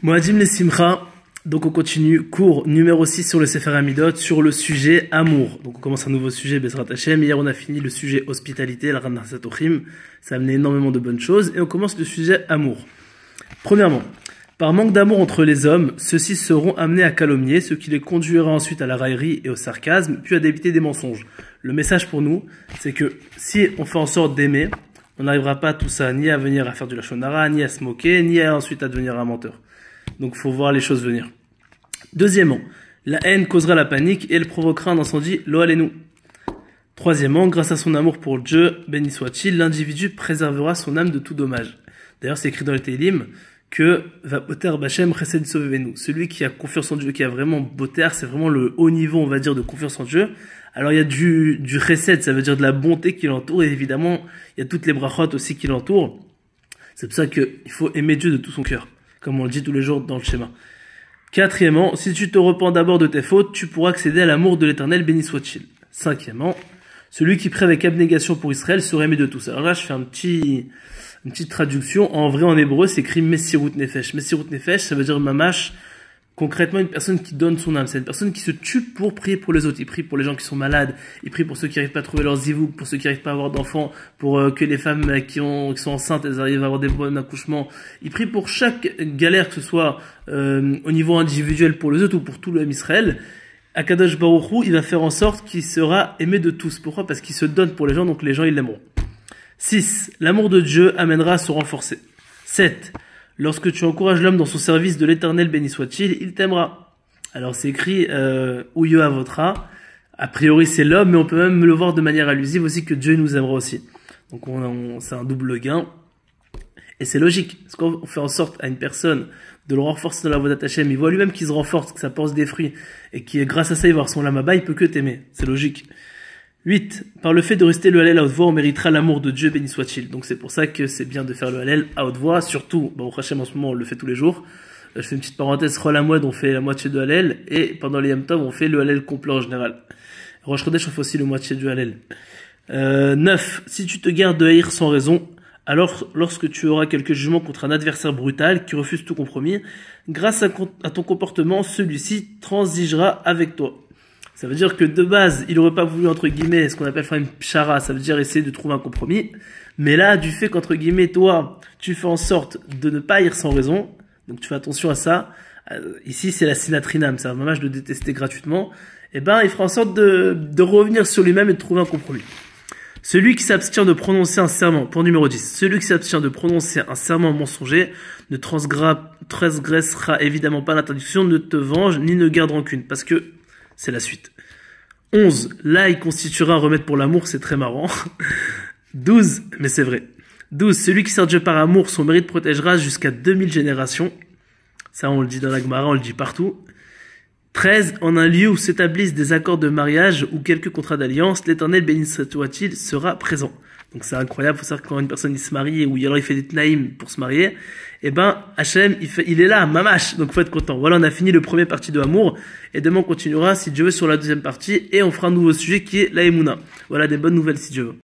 Moadim les Simcha, donc on continue, cours numéro 6 sur le Sefer Hamidot, sur le sujet amour. Donc on commence un nouveau sujet, Bezrat Hashem. Hier on a fini le sujet hospitalité, la Ran Satochim, ça a amené énormément de bonnes choses, et on commence le sujet amour. Premièrement, par manque d'amour entre les hommes, ceux-ci seront amenés à calomnier, ce qui les conduira ensuite à la raillerie et au sarcasme, puis à débiter des mensonges. Le message pour nous, c'est que si on fait en sorte d'aimer, on n'arrivera pas à tout ça, ni à venir à faire du lachon hara, ni à se moquer, ni à ensuite à devenir un menteur. Donc, il faut voir les choses venir. Deuxièmement, la haine causera la panique et elle provoquera un incendie, lo alenu. Troisièmement, grâce à son amour pour Dieu, béni soit-il, l'individu préservera son âme de tout dommage. D'ailleurs, c'est écrit dans le Teilim que va boter bachem chesed sovevenu. Celui qui a confiance en Dieu, qui a vraiment boter, c'est vraiment le haut niveau, on va dire, de confiance en Dieu. Alors, il y a du chesed, ça veut dire de la bonté qui l'entoure, et évidemment, il y a toutes les brachot aussi qui l'entourent. C'est pour ça qu'il faut aimer Dieu de tout son cœur, comme on le dit tous les jours dans le schéma. Quatrièmement, si tu te repens d'abord de tes fautes, tu pourras accéder à l'amour de l'Éternel, béni soit-il. Cinquièmement, celui qui prie avec abnégation pour Israël sera aimé de tous. Alors là, je fais une petite traduction. En vrai, en hébreu, c'est écrit Messirut Nefesh. Messirut Nefesh, ça veut dire mamash. Concrètement, une personne qui donne son âme. C'est une personne qui se tue pour prier pour les autres. Il prie pour les gens qui sont malades. Il prie pour ceux qui n'arrivent pas à trouver leurs zivouk, pour ceux qui n'arrivent pas à avoir d'enfants, pour que les femmes qui sont enceintes, elles arrivent à avoir des bons accouchements. Il prie pour chaque galère, que ce soit au niveau individuel pour les autres ou pour tout le Israël. Akadosh Baruch Hu, il va faire en sorte qu'il sera aimé de tous. Pourquoi? Parce qu'il se donne pour les gens, donc les gens, ils l'aimeront. 6. L'amour de Dieu amènera à se renforcer. 7. Lorsque tu encourages l'homme dans son service de l'Éternel, béni soit-il, il t'aimera. Alors c'est écrit Ouyo Avotra. A priori c'est l'homme, mais on peut même le voir de manière allusive aussi que Dieu nous aimera aussi. Donc c'est un double gain. Et c'est logique. Parce qu'on fait en sorte à une personne de le renforcer dans la voie d'Hachem, il voit lui-même qu'il se renforce, que ça porte des fruits, et qui grâce à ça il va avoir son lama-ba, il peut que t'aimer. C'est logique. 8. Par le fait de rester le Hallel à haute voix, on méritera l'amour de Dieu, béni soit-il. Donc c'est pour ça que c'est bien de faire le Hallel à haute voix, surtout, au Hachem en ce moment on le fait tous les jours. Je fais une petite parenthèse, Chol Hamoed on fait la moitié de Hallel, et pendant les Yom Tov on fait le Hallel complet en général. Rosh Chodesh on fait aussi la moitié du Hallel. 9. Si tu te gardes de haïr sans raison, alors lorsque tu auras quelques jugements contre un adversaire brutal qui refuse tout compromis, grâce à ton comportement, celui-ci transigera avec toi. Ça veut dire que de base, il aurait pas voulu, entre guillemets, ce qu'on appelle faire une pshara, ça veut dire essayer de trouver un compromis. Mais là, du fait qu'entre guillemets, toi, tu fais en sorte de ne pas haïr sans raison, donc tu fais attention à ça. Ici, c'est la sinatrinam, c'est un dommage de détester gratuitement. Eh ben, il fera en sorte de revenir sur lui-même et de trouver un compromis. Celui qui s'abstient de prononcer un serment, point numéro 10, celui qui s'abstient de prononcer un serment mensonger ne transgressera évidemment pas l'interdiction, ne te venge ni ne garde rancune, parce que c'est la suite. 11. Là, il constituera un remède pour l'amour, c'est très marrant. 12. Mais c'est vrai. 12. Celui qui sert Dieu par amour, son mérite protégera jusqu'à 2000 générations. Ça, on le dit dans la Gemara, on le dit partout. 13. En un lieu où s'établissent des accords de mariage ou quelques contrats d'alliance, l'Éternel, béni soit-il, sera présent. Donc c'est incroyable, faut savoir que quand une personne il se marie ou alors il fait des tnaïm pour se marier, eh ben Hachem il est là, mamash, donc faut être content. Voilà, on a fini le premier partie de Amour et demain on continuera si Dieu veut sur la deuxième partie et on fera un nouveau sujet qui est la Emouna. Voilà des bonnes nouvelles si Dieu veut.